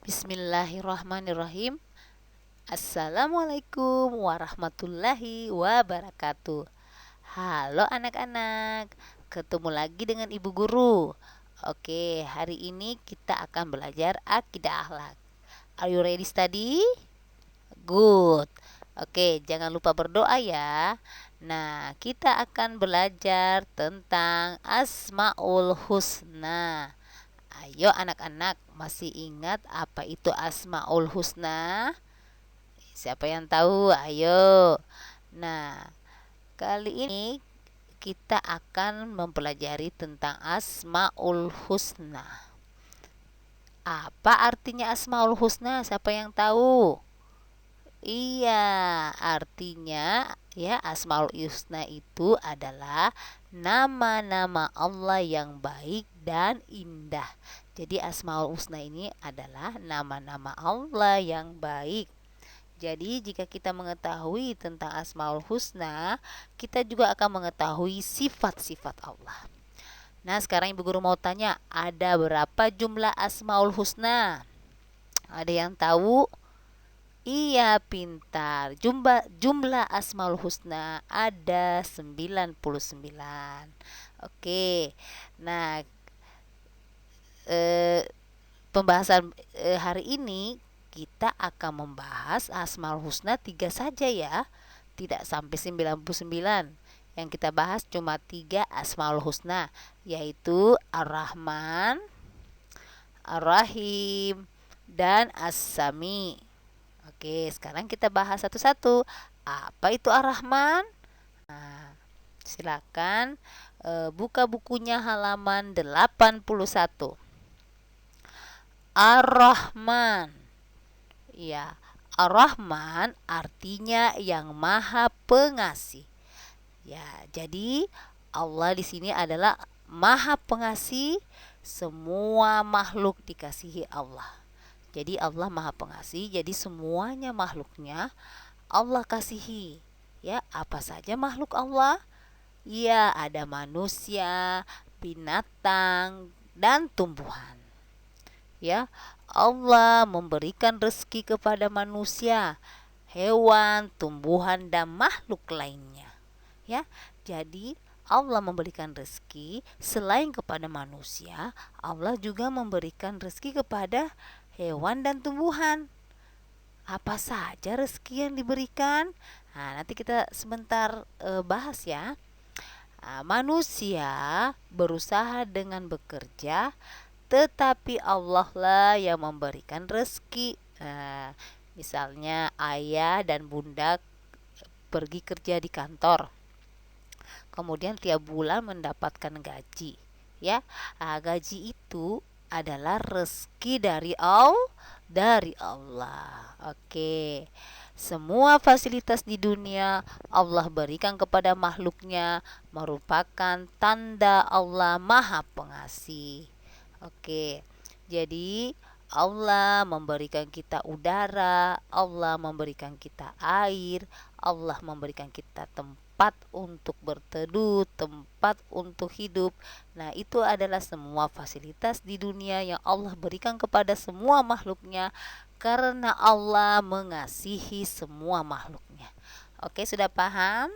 Bismillahirrahmanirrahim. Assalamualaikum warahmatullahi wabarakatuh. Halo anak-anak, ketemu lagi dengan Ibu Guru. Oke, hari ini kita akan belajar akidah akhlak. Are you ready study? Good. Oke, jangan lupa berdoa ya. Nah, kita akan belajar tentang Asmaul Husna. Ayo anak-anak, masih ingat apa itu Asmaul Husna? Siapa yang tahu? Ayo. Nah, kali ini kita akan mempelajari tentang Asmaul Husna. Apa artinya Asmaul Husna? Siapa yang tahu? Iya, artinya ya Asmaul Husna itu adalah nama-nama Allah yang baik dan indah. Jadi Asmaul Husna ini adalah nama-nama Allah yang baik. Jadi jika kita mengetahui tentang Asmaul Husna, kita juga akan mengetahui sifat-sifat Allah. Nah, sekarang Ibu Guru mau tanya, ada berapa jumlah Asmaul Husna? Ada yang tahu? Iya, pintar. Jumlah Asmaul Husna ada 99. Oke. Nah, eh, pembahasan hari ini kita akan membahas Asmaul Husna 3 saja ya. Tidak sampai 99. Yang kita bahas cuma 3 Asmaul Husna, yaitu Ar-Rahman, Ar-Rahim, dan As-Sami. Oke, sekarang kita bahas satu-satu. Apa itu Ar-Rahman? Nah, silakan buka bukunya halaman 81. Ar-Rahman. Ya, Ar-Rahman artinya yang Maha Pengasih. Ya, jadi Allah di sini adalah Maha Pengasih, semua makhluk dikasihi Allah. Jadi Allah Maha Pengasih, jadi semuanya makhluknya Allah kasihi. Ya, apa saja makhluk Allah? Ya, ada manusia, binatang, dan tumbuhan. Ya, Allah memberikan rezeki kepada manusia, hewan, tumbuhan, dan makhluk lainnya. Ya, jadi Allah memberikan rezeki selain kepada manusia, Allah juga memberikan rezeki kepada hewan dan tumbuhan. Apa saja rezeki yang diberikan? Nah, nanti kita sebentar bahas ya. Nah, manusia berusaha dengan bekerja, tetapi Allah lah yang memberikan rezeki. Nah, misalnya ayah dan bunda pergi kerja di kantor, kemudian tiap bulan mendapatkan gaji. Ya, gaji itu adalah rezeki dari Allah. Oke. Semua fasilitas di dunia Allah berikan kepada makhluknya merupakan tanda Allah Maha Pengasih. Oke. Jadi Allah memberikan kita udara, Allah memberikan kita air, Allah memberikan kita tempat untuk berteduh, tempat untuk hidup. Nah, itu adalah semua fasilitas di dunia yang Allah berikan kepada semua makhluknya karena Allah mengasihi semua makhluknya. Oke, sudah paham?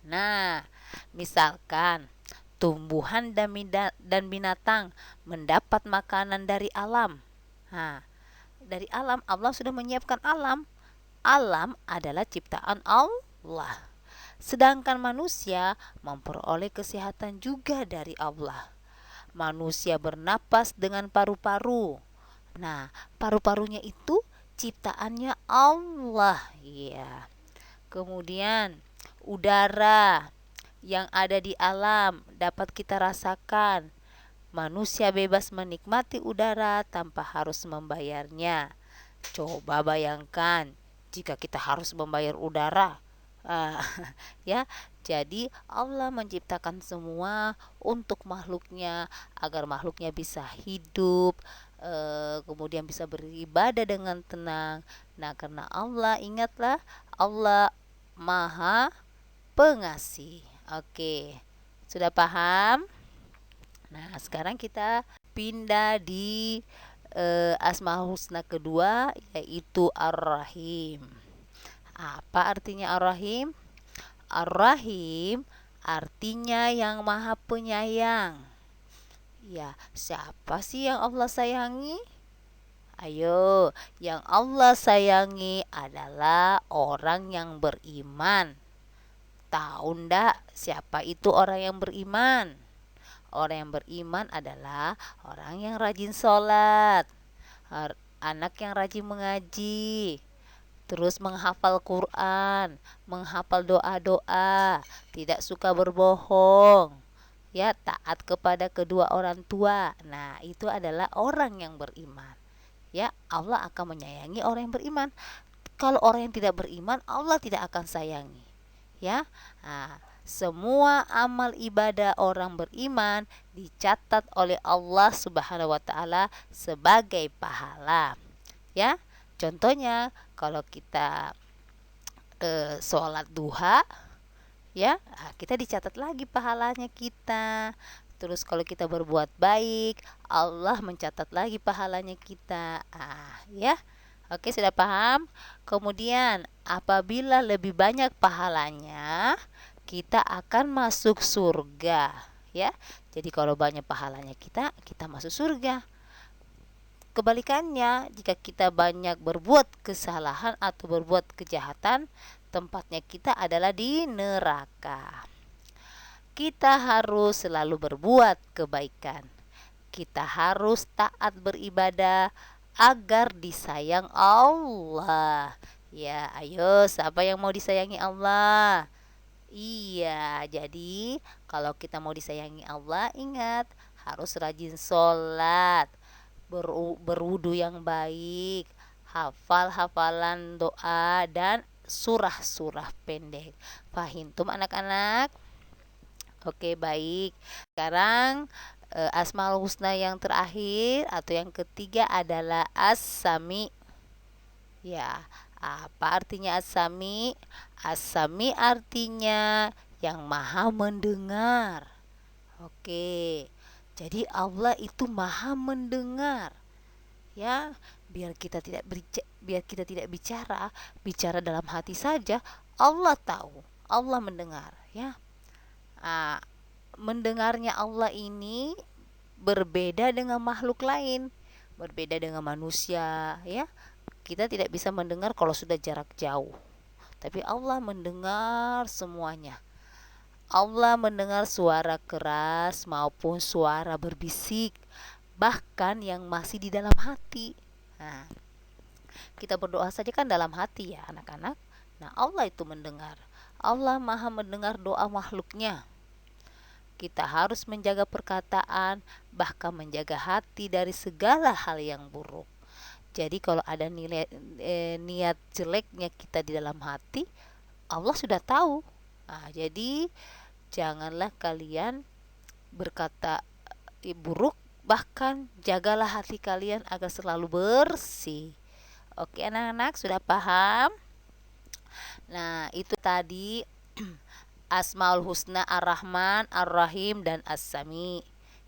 Nah, misalkan tumbuhan dan binatang mendapat makanan dari alam. Nah, dari alam Allah sudah menyiapkan alam. Alam adalah ciptaan Allah. Sedangkan manusia memperoleh kesehatan juga dari Allah. Manusia bernapas dengan paru-paru. Nah, paru-parunya itu ciptaannya Allah. Iya. Kemudian udara yang ada di alam dapat kita rasakan. Manusia bebas menikmati udara tanpa harus membayarnya. Coba bayangkan jika kita harus membayar udara. Ah, ya, jadi Allah menciptakan semua untuk makhluknya agar makhluknya bisa hidup, kemudian bisa beribadah dengan tenang. Nah, karena Allah, ingatlah, Allah Maha Pengasih. Oke, sudah paham? Nah, sekarang kita pindah di Asmaul Husna kedua yaitu Ar-Rahim. Apa artinya Ar-Rahim? Ar-Rahim artinya yang Maha Penyayang. Ya, siapa sih yang Allah sayangi? Ayo, yang Allah sayangi adalah orang yang beriman. Tahu ndak siapa itu orang yang beriman? Orang yang beriman adalah orang yang rajin sholat, anak yang rajin mengaji, terus menghafal Quran, menghafal doa-doa, tidak suka berbohong, ya, taat kepada kedua orang tua. Nah, itu adalah orang yang beriman. Ya, Allah akan menyayangi orang yang beriman. Kalau orang yang tidak beriman, Allah tidak akan sayangi. Ya, nah, semua amal ibadah orang beriman dicatat oleh Allah Subhanahu wa taala sebagai pahala. Ya, contohnya kalau kita sholat duha, ya, kita dicatat lagi pahalanya kita. Terus kalau kita berbuat baik, Allah mencatat lagi pahalanya kita. Ya. Oke, sudah paham? Kemudian, apabila lebih banyak pahalanya, kita akan masuk surga, ya. Jadi kalau banyak pahalanya kita masuk surga. Kebalikannya, jika kita banyak berbuat kesalahan atau berbuat kejahatan, tempatnya kita adalah di neraka. Kita harus selalu berbuat kebaikan. Kita harus taat beribadah agar disayang Allah. Ya, ayo, siapa yang mau disayangi Allah? Iya, jadi kalau kita mau disayangi Allah, ingat harus rajin sholat, berwudu yang baik, hafal hafalan doa dan surah-surah pendek. Fahimtum anak-anak? Oke, baik. Sekarang Asmaul Husna yang terakhir atau yang ketiga adalah As-Sami. Ya, apa artinya As-Sami? As-Sami artinya yang Maha mendengar. Oke. Jadi Allah itu Maha mendengar. Ya, biar kita tidak bicara dalam hati saja, Allah tahu, Allah mendengar, ya. Mendengarnya Allah ini berbeda dengan makhluk lain, berbeda dengan manusia, ya. Kita tidak bisa mendengar kalau sudah jarak jauh, tapi Allah mendengar semuanya. Allah mendengar suara keras maupun suara berbisik, bahkan yang masih di dalam hati. Nah, kita berdoa saja kan dalam hati, ya anak-anak. Nah, Allah itu mendengar. Allah Maha mendengar doa makhluknya. Kita harus menjaga perkataan, bahkan menjaga hati dari segala hal yang buruk. Jadi kalau ada niat jeleknya kita di dalam hati, Allah sudah tahu. Jadi janganlah kalian berkata buruk, bahkan jagalah hati kalian agar selalu bersih. Oke anak-anak, sudah paham? Nah, itu tadi Asmaul Husna Ar-Rahman, Ar-Rahim, dan As-Sami.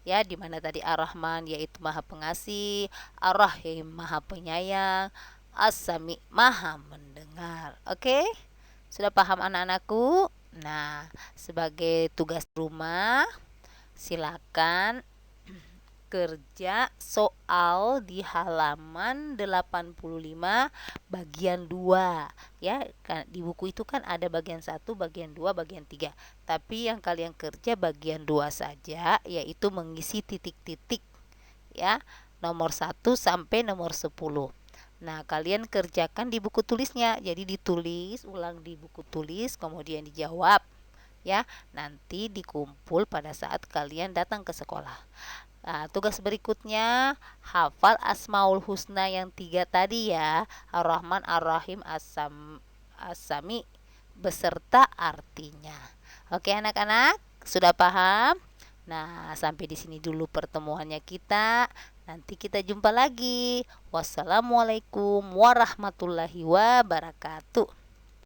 Ya, dimana tadi Ar-Rahman yaitu Maha Pengasih, Ar-Rahim Maha Penyayang, As-Sami Maha Mendengar. Oke? Sudah paham anak-anakku? Nah, sebagai tugas rumah, silakan kerja soal di halaman 85 bagian 2, ya. Kan di buku itu kan ada bagian 1, bagian 2, bagian 3. Tapi yang kalian kerja bagian 2 saja, yaitu mengisi titik-titik, ya. Nomor 1 sampai nomor 10. Nah, kalian kerjakan di buku tulisnya. Jadi ditulis ulang di buku tulis, kemudian dijawab, ya. Nanti dikumpul pada saat kalian datang ke sekolah. Nah, tugas berikutnya hafal Asmaul Husna yang 3 tadi, ya. Ar-Rahman, Ar-Rahim, As-Sami beserta artinya. Oke anak-anak, sudah paham? Nah, sampai di sini dulu pertemuannya kita. Nanti kita jumpa lagi. Wassalamualaikum warahmatullahi wabarakatuh.